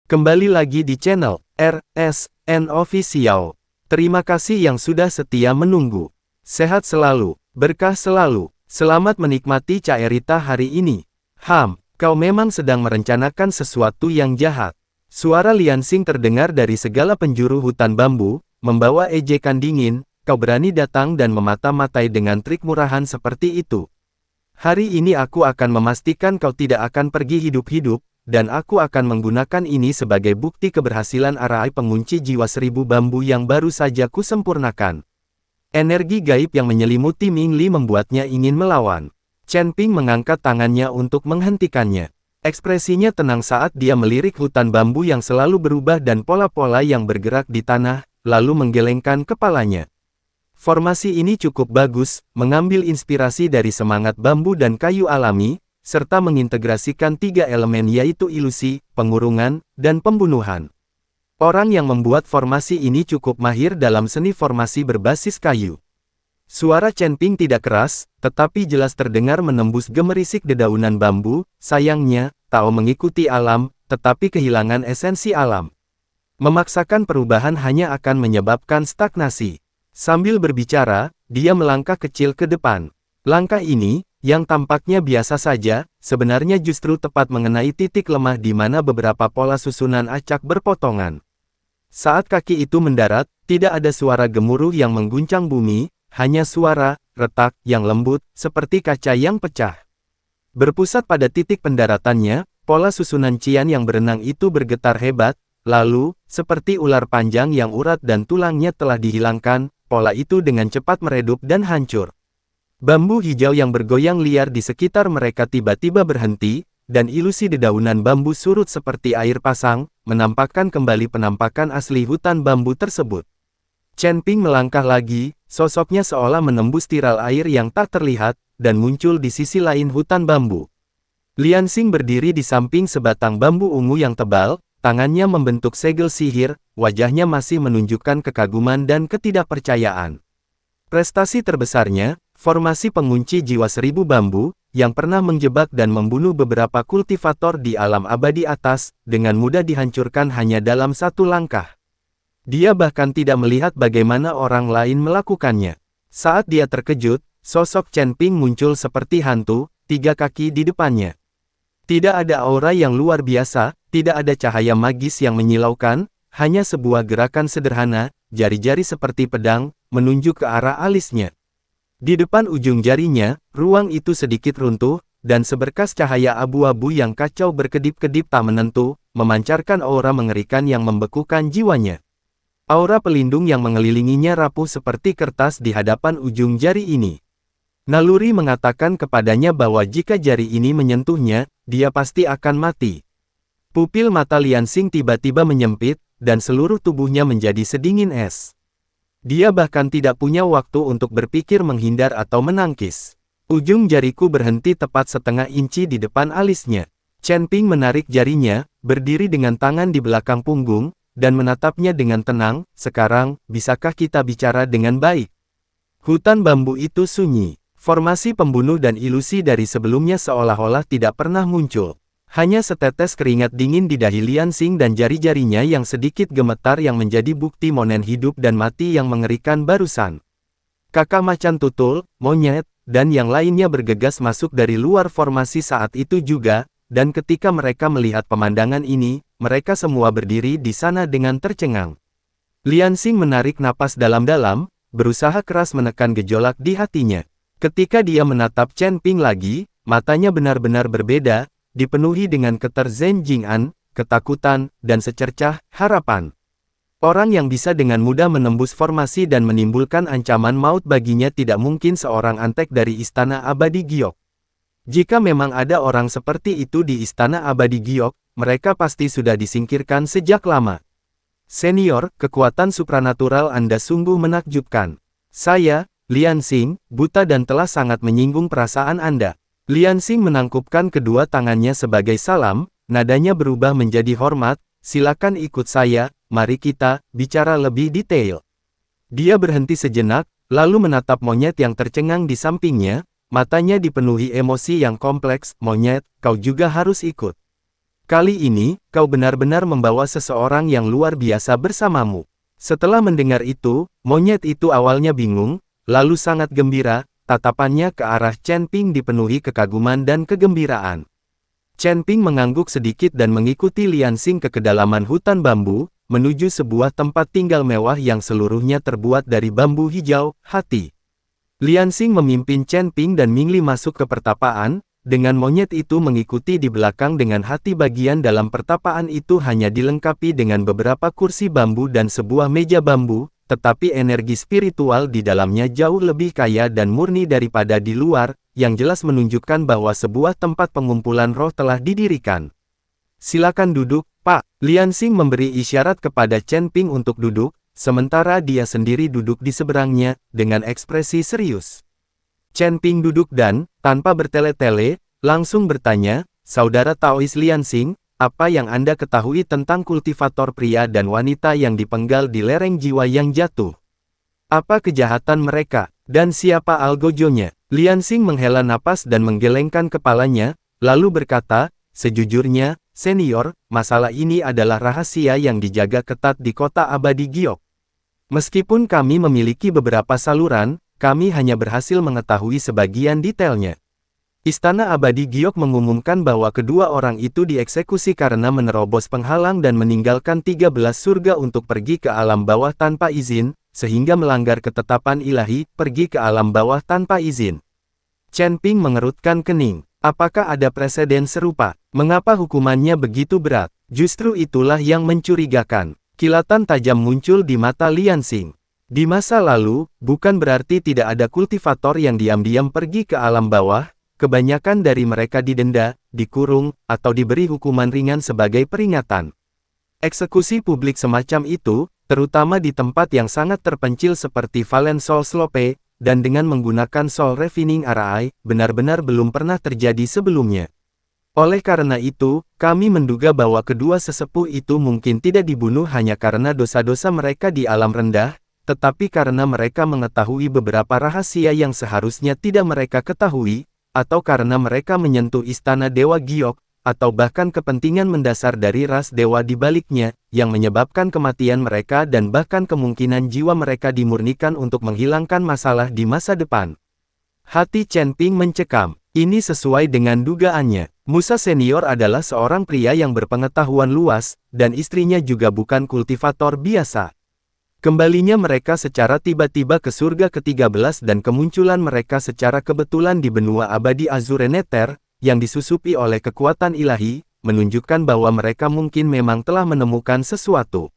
Kembali lagi di channel RSN Official. Terima kasih yang sudah setia menunggu. Sehat selalu, berkah selalu. Selamat menikmati Cairita hari ini. Kau memang sedang merencanakan sesuatu yang jahat. Suara Liansing terdengar dari segala penjuru hutan bambu, membawa ejekan dingin. Kau berani datang dan memata-matai dengan trik murahan seperti itu. Hari ini aku akan memastikan kau tidak akan pergi hidup-hidup. Dan aku akan menggunakan ini sebagai bukti keberhasilan arai pengunci jiwa 1000 bambu yang baru saja kusempurnakan. Energi gaib yang menyelimuti Ming Li membuatnya ingin melawan. Chen Ping mengangkat tangannya untuk menghentikannya. Ekspresinya tenang saat dia melirik hutan bambu yang selalu berubah dan pola-pola yang bergerak di tanah, lalu menggelengkan kepalanya. Formasi ini cukup bagus, mengambil inspirasi dari semangat bambu dan kayu alami, serta mengintegrasikan 3 elemen yaitu ilusi, pengurungan, dan pembunuhan. Orang yang membuat formasi ini cukup mahir dalam seni formasi berbasis kayu. Suara Chen Ping tidak keras, tetapi jelas terdengar menembus gemerisik dedaunan bambu. Sayangnya, Tao mengikuti alam, tetapi kehilangan esensi alam. Memaksakan perubahan hanya akan menyebabkan stagnasi. Sambil berbicara, dia melangkah kecil ke depan. Langkah ini, yang tampaknya biasa saja, sebenarnya justru tepat mengenai titik lemah di mana beberapa pola susunan acak berpotongan. Saat kaki itu mendarat, tidak ada suara gemuruh yang mengguncang bumi, hanya suara retak yang lembut, seperti kaca yang pecah. Berpusat pada titik pendaratannya, pola susunan cian yang berenang itu bergetar hebat, lalu, seperti ular panjang yang urat dan tulangnya telah dihilangkan, pola itu dengan cepat meredup dan hancur. Bambu hijau yang bergoyang liar di sekitar mereka tiba-tiba berhenti, dan ilusi dedaunan bambu surut seperti air pasang, menampakkan kembali penampakan asli hutan bambu tersebut. Chen Ping melangkah lagi, sosoknya seolah menembus tirai air yang tak terlihat, dan muncul di sisi lain hutan bambu. Liansing berdiri di samping sebatang bambu ungu yang tebal, tangannya membentuk segel sihir, wajahnya masih menunjukkan kekaguman dan ketidakpercayaan. Prestasi terbesarnya, formasi pengunci jiwa 1000 bambu, yang pernah menjebak dan membunuh beberapa kultivator di alam abadi atas, dengan mudah dihancurkan hanya dalam satu langkah. Dia bahkan tidak melihat bagaimana orang lain melakukannya. Saat dia terkejut, sosok Chen Ping muncul seperti hantu, 3 kaki di depannya. Tidak ada aura yang luar biasa, tidak ada cahaya magis yang menyilaukan, hanya sebuah gerakan sederhana, jari-jari seperti pedang, menunjuk ke arah alisnya. Di depan ujung jarinya, ruang itu sedikit runtuh, dan seberkas cahaya abu-abu yang kacau berkedip-kedip tak menentu, memancarkan aura mengerikan yang membekukan jiwanya. Aura pelindung yang mengelilinginya rapuh seperti kertas di hadapan ujung jari ini. Naluri mengatakan kepadanya bahwa jika jari ini menyentuhnya, dia pasti akan mati. Pupil mata Liansing tiba-tiba menyempit, dan seluruh tubuhnya menjadi sedingin es. Dia bahkan tidak punya waktu untuk berpikir menghindar atau menangkis. Ujung jariku berhenti tepat setengah inci di depan alisnya. Chen Ping menarik jarinya, berdiri dengan tangan di belakang punggung, dan menatapnya dengan tenang. Sekarang, bisakah kita bicara dengan baik? Hutan bambu itu sunyi. Formasi pembunuh dan ilusi dari sebelumnya seolah-olah tidak pernah muncul. Hanya setetes keringat dingin di dahi Liansing dan jari-jarinya yang sedikit gemetar yang menjadi bukti monen hidup dan mati yang mengerikan barusan. Kakak macan tutul, monyet, dan yang lainnya bergegas masuk dari luar formasi saat itu juga, dan ketika mereka melihat pemandangan ini, mereka semua berdiri di sana dengan tercengang. Liansing menarik napas dalam-dalam, berusaha keras menekan gejolak di hatinya. Ketika dia menatap Chen Ping lagi, matanya benar-benar berbeda, dipenuhi dengan keter Zhen Jing'an, ketakutan, dan secercah harapan. Orang yang bisa dengan mudah menembus formasi dan menimbulkan ancaman maut baginya tidak mungkin seorang antek dari Istana Abadi Giok. Jika memang ada orang seperti itu di Istana Abadi Giok, mereka pasti sudah disingkirkan sejak lama. Senior, kekuatan supranatural Anda sungguh menakjubkan. Saya, Liansing, buta dan telah sangat menyinggung perasaan Anda. Liansing menangkupkan kedua tangannya sebagai salam, nadanya berubah menjadi hormat. Silakan ikut saya, mari kita bicara lebih detail. Dia berhenti sejenak, lalu menatap monyet yang tercengang di sampingnya, matanya dipenuhi emosi yang kompleks. Monyet, kau juga harus ikut. Kali ini, kau benar-benar membawa seseorang yang luar biasa bersamamu. Setelah mendengar itu, monyet itu awalnya bingung, lalu sangat gembira, tatapannya ke arah Chen Ping dipenuhi kekaguman dan kegembiraan. Chen Ping mengangguk sedikit dan mengikuti Lian Xing ke kedalaman hutan bambu, menuju sebuah tempat tinggal mewah yang seluruhnya terbuat dari bambu hijau, hati. Lian Xing memimpin Chen Ping dan Mingli masuk ke pertapaan, dengan monyet itu mengikuti di belakang dengan hati. Bagian dalam pertapaan itu hanya dilengkapi dengan beberapa kursi bambu dan sebuah meja bambu, tetapi energi spiritual di dalamnya jauh lebih kaya dan murni daripada di luar, yang jelas menunjukkan bahwa sebuah tempat pengumpulan roh telah didirikan. Silakan duduk, Pak. Lian Xing memberi isyarat kepada Chen Ping untuk duduk, sementara dia sendiri duduk di seberangnya, dengan ekspresi serius. Chen Ping duduk dan, tanpa bertele-tele, langsung bertanya, "Saudara Taois Lian Xing, apa yang Anda ketahui tentang kultivator pria dan wanita yang dipenggal di lereng jiwa yang jatuh? Apa kejahatan mereka, dan siapa algojonya?" Lian Xing menghela napas dan menggelengkan kepalanya, lalu berkata, "Sejujurnya, senior, masalah ini adalah rahasia yang dijaga ketat di kota abadi Giok. Meskipun kami memiliki beberapa saluran, kami hanya berhasil mengetahui sebagian detailnya." Istana Abadi Giok mengumumkan bahwa kedua orang itu dieksekusi karena menerobos penghalang dan meninggalkan 13 surga untuk pergi ke alam bawah tanpa izin, sehingga melanggar ketetapan ilahi, pergi ke alam bawah tanpa izin. Chen Ping mengerutkan kening. Apakah ada preseden serupa? Mengapa hukumannya begitu berat? Justru itulah yang mencurigakan. Kilatan tajam muncul di mata Lian Xing. Di masa lalu, bukan berarti tidak ada kultivator yang diam-diam pergi ke alam bawah. Kebanyakan dari mereka didenda, dikurung, atau diberi hukuman ringan sebagai peringatan. Eksekusi publik semacam itu, terutama di tempat yang sangat terpencil seperti Valen Soul Slope, dan dengan menggunakan Soul Refining Arai, benar-benar belum pernah terjadi sebelumnya. Oleh karena itu, kami menduga bahwa kedua sesepuh itu mungkin tidak dibunuh hanya karena dosa-dosa mereka di alam rendah, tetapi karena mereka mengetahui beberapa rahasia yang seharusnya tidak mereka ketahui, atau karena mereka menyentuh istana Dewa Giok, atau bahkan kepentingan mendasar dari ras dewa di baliknya, yang menyebabkan kematian mereka dan bahkan kemungkinan jiwa mereka dimurnikan untuk menghilangkan masalah di masa depan. Hati Chen Ping mencekam. Ini sesuai dengan dugaannya. Musa senior adalah seorang pria yang berpengetahuan luas, dan istrinya juga bukan kultivator biasa. Kembalinya mereka secara tiba-tiba ke surga ke-13 dan kemunculan mereka secara kebetulan di benua abadi Azure Nether, yang disusupi oleh kekuatan ilahi, menunjukkan bahwa mereka mungkin memang telah menemukan sesuatu.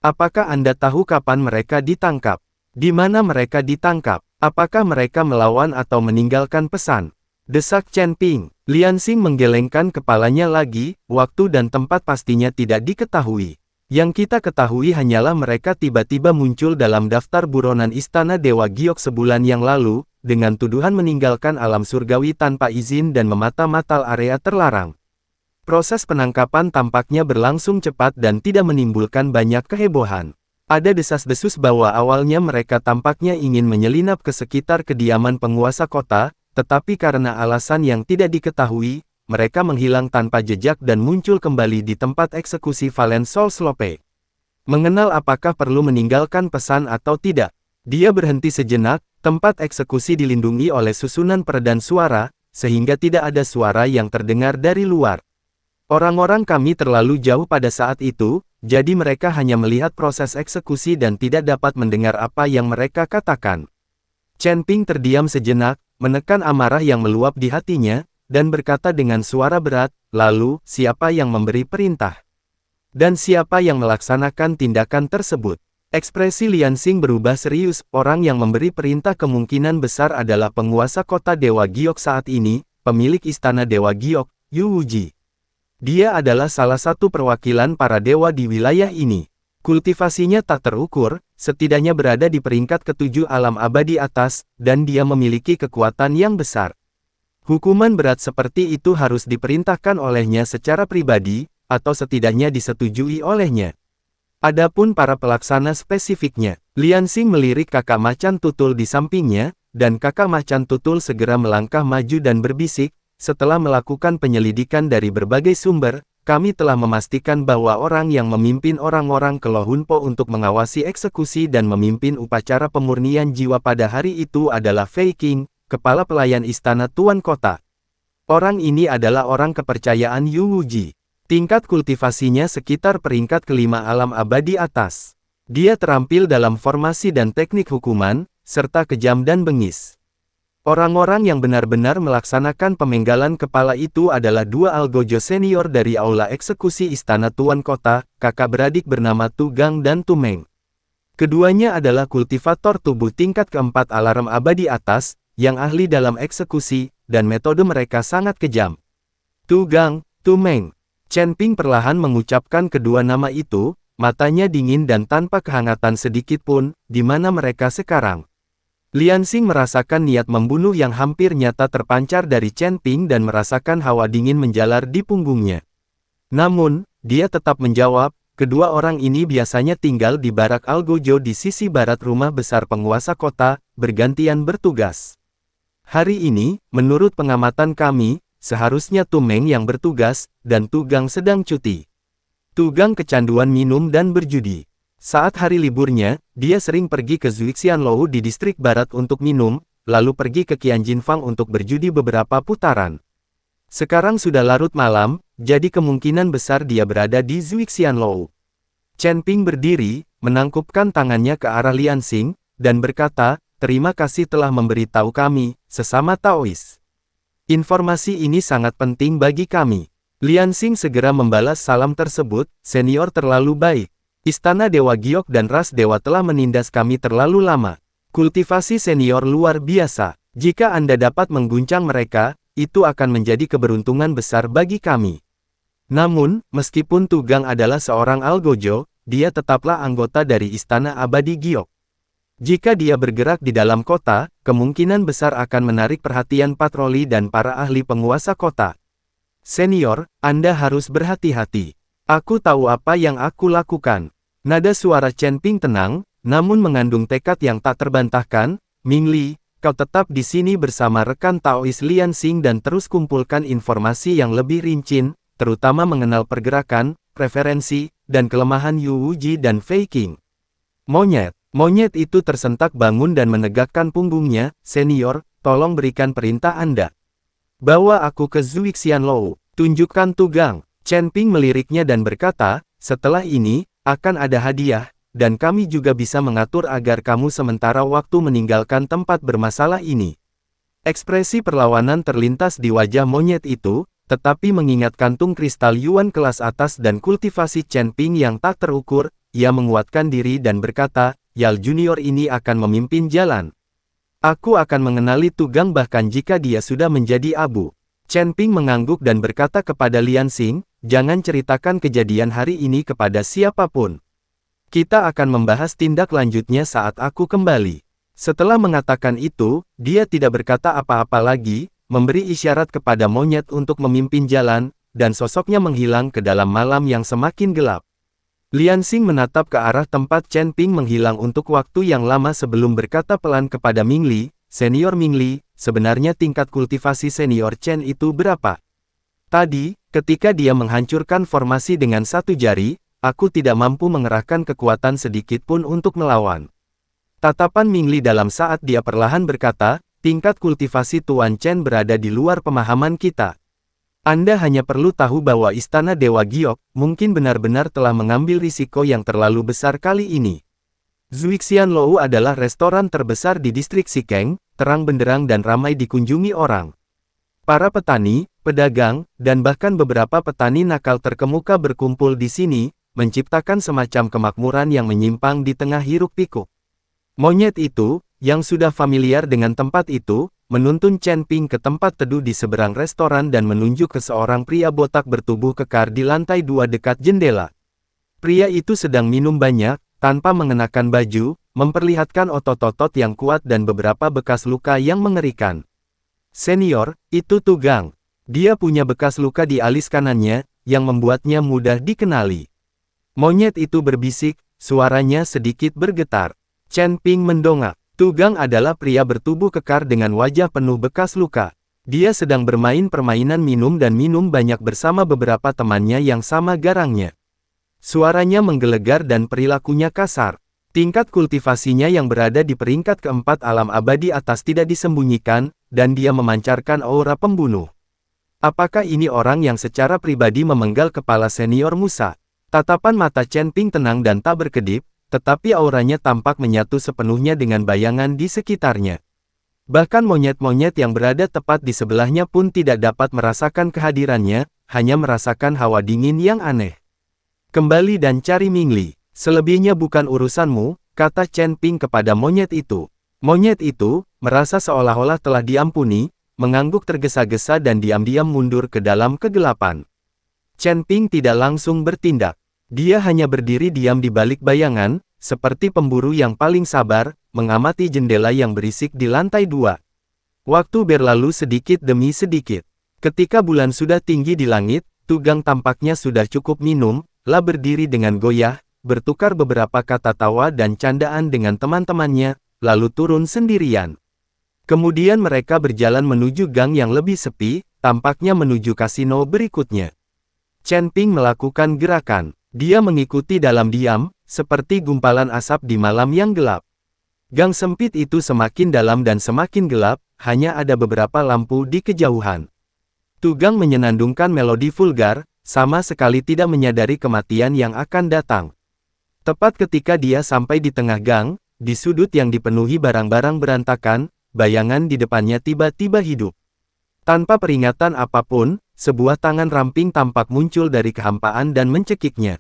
Apakah Anda tahu kapan mereka ditangkap? Di mana mereka ditangkap? Apakah mereka melawan atau meninggalkan pesan? Desak Chen Ping. Lian Xing menggelengkan kepalanya lagi, waktu dan tempat pastinya tidak diketahui. Yang kita ketahui hanyalah mereka tiba-tiba muncul dalam daftar buronan Istana Dewa Giok sebulan yang lalu, dengan tuduhan meninggalkan alam surgawi tanpa izin dan memata-matal area terlarang. Proses penangkapan tampaknya berlangsung cepat dan tidak menimbulkan banyak kehebohan. Ada desas-desus bahwa awalnya mereka tampaknya ingin menyelinap ke sekitar kediaman penguasa kota, tetapi karena alasan yang tidak diketahui, mereka menghilang tanpa jejak dan muncul kembali di tempat eksekusi Valen Soul Slope. Mengenal apakah perlu meninggalkan pesan atau tidak. Dia berhenti sejenak, tempat eksekusi dilindungi oleh susunan peredam suara, sehingga tidak ada suara yang terdengar dari luar. Orang-orang kami terlalu jauh pada saat itu, jadi mereka hanya melihat proses eksekusi dan tidak dapat mendengar apa yang mereka katakan. Chen Ping terdiam sejenak, menekan amarah yang meluap di hatinya, dan berkata dengan suara berat, "Lalu, siapa yang memberi perintah? Dan siapa yang melaksanakan tindakan tersebut?" Ekspresi Lian Xing berubah serius. Orang yang memberi perintah kemungkinan besar adalah penguasa kota Dewa Giok saat ini, pemilik istana Dewa Giok, Yu Wuji. Dia adalah salah satu perwakilan para dewa di wilayah ini. Kultivasinya tak terukur, setidaknya berada di peringkat ke-7 alam abadi atas, dan dia memiliki kekuatan yang besar. Hukuman berat seperti itu harus diperintahkan olehnya secara pribadi, atau setidaknya disetujui olehnya. Adapun para pelaksana spesifiknya, Lian Xing melirik kakak macan tutul di sampingnya, dan kakak macan tutul segera melangkah maju dan berbisik, setelah melakukan penyelidikan dari berbagai sumber, kami telah memastikan bahwa orang yang memimpin orang-orang ke Lohunpo untuk mengawasi eksekusi dan memimpin upacara pemurnian jiwa pada hari itu adalah Fei Qing, kepala pelayan istana Tuan Kota. Orang ini adalah orang kepercayaan Yu Wuji. Tingkat kultivasinya sekitar peringkat kelima alam abadi atas. Dia terampil dalam formasi dan teknik hukuman, serta kejam dan bengis. Orang-orang yang benar-benar melaksanakan pemenggalan kepala itu adalah dua algojo senior dari aula eksekusi istana Tuan Kota, kakak beradik bernama Tu Gang dan Tu Meng. Keduanya adalah kultivator tubuh tingkat keempat alarm abadi atas, yang ahli dalam eksekusi, dan metode mereka sangat kejam. Tu Gang, Tu Meng. Chen Ping perlahan mengucapkan kedua nama itu, matanya dingin dan tanpa kehangatan sedikit pun, di mana mereka sekarang. Liansing merasakan niat membunuh yang hampir nyata terpancar dari Chen Ping dan merasakan hawa dingin menjalar di punggungnya. Namun, dia tetap menjawab, kedua orang ini biasanya tinggal di barak Algojo di sisi barat rumah besar penguasa kota, bergantian bertugas. Hari ini, menurut pengamatan kami, seharusnya Tu Meng yang bertugas, dan Tu Gang sedang cuti. Tu Gang kecanduan minum dan berjudi. Saat hari liburnya, dia sering pergi ke Zuixianlou di distrik barat untuk minum, lalu pergi ke Qianjinfang untuk berjudi beberapa putaran. Sekarang sudah larut malam, jadi kemungkinan besar dia berada di Zuixianlou. Chen Ping berdiri, menangkupkan tangannya ke arah Liansing, dan berkata, "Terima kasih telah memberitahu kami, sesama Taois. Informasi ini sangat penting bagi kami." Liansing segera membalas salam tersebut, "Senior terlalu baik. Istana Dewa Giok dan ras Dewa telah menindas kami terlalu lama. Kultivasi senior luar biasa. Jika Anda dapat mengguncang mereka, itu akan menjadi keberuntungan besar bagi kami." Namun, meskipun Tu Gang adalah seorang algojo, dia tetaplah anggota dari Istana Abadi Giok. Jika dia bergerak di dalam kota, kemungkinan besar akan menarik perhatian patroli dan para ahli penguasa kota. "Senior, Anda harus berhati-hati. Aku tahu apa yang aku lakukan." Nada suara Chen Ping tenang, namun mengandung tekad yang tak terbantahkan. "Ming Li, kau tetap di sini bersama rekan Taois Liansing dan terus kumpulkan informasi yang lebih rinci, terutama mengenal pergerakan, preferensi, dan kelemahan Yu Wuji dan Fei Qing." Monyet itu tersentak bangun dan menegakkan punggungnya. "Senior, tolong berikan perintah Anda. Bawa aku ke Zuixianlou, tunjukkan Tu Gang." Chen Ping meliriknya dan berkata, "Setelah ini, akan ada hadiah, dan kami juga bisa mengatur agar kamu sementara waktu meninggalkan tempat bermasalah ini." Ekspresi perlawanan terlintas di wajah monyet itu, tetapi mengingat kantung kristal Yuan kelas atas dan kultivasi Chen Ping yang tak terukur, ia menguatkan diri dan berkata, "Yal Junior ini akan memimpin jalan. Aku akan mengenali Tu Gang bahkan jika dia sudah menjadi abu." Chen Ping mengangguk dan berkata kepada Liansing, "Jangan ceritakan kejadian hari ini kepada siapapun. Kita akan membahas tindak lanjutnya saat aku kembali." Setelah mengatakan itu, dia tidak berkata apa-apa lagi, memberi isyarat kepada monyet untuk memimpin jalan, dan sosoknya menghilang ke dalam malam yang semakin gelap. Liansing menatap ke arah tempat Chen Ping menghilang untuk waktu yang lama sebelum berkata pelan kepada Ming Li, "Senior Ming Li, sebenarnya tingkat kultivasi senior Chen itu berapa? Tadi, ketika dia menghancurkan formasi dengan satu jari, aku tidak mampu mengerahkan kekuatan sedikit pun untuk melawan." Tatapan Ming Li dalam saat dia perlahan berkata, "Tingkat kultivasi Tuan Chen berada di luar pemahaman kita. Anda hanya perlu tahu bahwa Istana Dewa Giok mungkin benar-benar telah mengambil risiko yang terlalu besar kali ini. Zuixianlou adalah restoran terbesar di distrik Xikeng, terang benderang dan ramai dikunjungi orang. Para petani, pedagang, dan bahkan beberapa petani nakal terkemuka berkumpul di sini, menciptakan semacam kemakmuran yang menyimpang di tengah hiruk-pikuk." Monyet itu, yang sudah familiar dengan tempat itu, menuntun Chen Ping ke tempat teduh di seberang restoran dan menunjuk ke seorang pria botak bertubuh kekar di lantai 2 dekat jendela. Pria itu sedang minum banyak, tanpa mengenakan baju, memperlihatkan otot-otot yang kuat dan beberapa bekas luka yang mengerikan. "Senior, itu Tu Gang. Dia punya bekas luka di alis kanannya, yang membuatnya mudah dikenali." Monyet itu berbisik, suaranya sedikit bergetar. Chen Ping mendongak. Tu Gang adalah pria bertubuh kekar dengan wajah penuh bekas luka. Dia sedang bermain permainan minum dan minum banyak bersama beberapa temannya yang sama garangnya. Suaranya menggelegar dan perilakunya kasar. Tingkat kultivasinya yang berada di peringkat keempat alam abadi atas tidak disembunyikan, dan dia memancarkan aura pembunuh. Apakah ini orang yang secara pribadi memenggal kepala senior Musa? Tatapan mata Chen Ping tenang dan tak berkedip, tetapi auranya tampak menyatu sepenuhnya dengan bayangan di sekitarnya. Bahkan monyet-monyet yang berada tepat di sebelahnya pun tidak dapat merasakan kehadirannya, hanya merasakan hawa dingin yang aneh. Kembali dan cari Mingli. Selebihnya bukan urusanmu, kata Chen Ping kepada monyet itu. Monyet itu, merasa seolah-olah telah diampuni, mengangguk tergesa-gesa dan diam-diam mundur ke dalam kegelapan. Chen Ping tidak langsung bertindak. Dia hanya berdiri diam di balik bayangan, seperti pemburu yang paling sabar, mengamati jendela yang berisik di lantai 2. Waktu berlalu sedikit demi sedikit. Ketika bulan sudah tinggi di langit, Tugang tampaknya sudah cukup minum, lah berdiri dengan goyah, bertukar beberapa kata tawa dan candaan dengan teman-temannya, lalu turun sendirian. Kemudian mereka berjalan menuju gang yang lebih sepi, tampaknya menuju kasino berikutnya. Chen Ping melakukan gerakan. Dia mengikuti dalam diam, seperti gumpalan asap di malam yang gelap. Gang sempit itu semakin dalam dan semakin gelap, hanya ada beberapa lampu di kejauhan. Tugang menyenandungkan melodi vulgar, sama sekali tidak menyadari kematian yang akan datang. Tepat ketika dia sampai di tengah gang, di sudut yang dipenuhi barang-barang berantakan, bayangan di depannya tiba-tiba hidup. Tanpa peringatan apapun, sebuah tangan ramping tampak muncul dari kehampaan dan mencekiknya.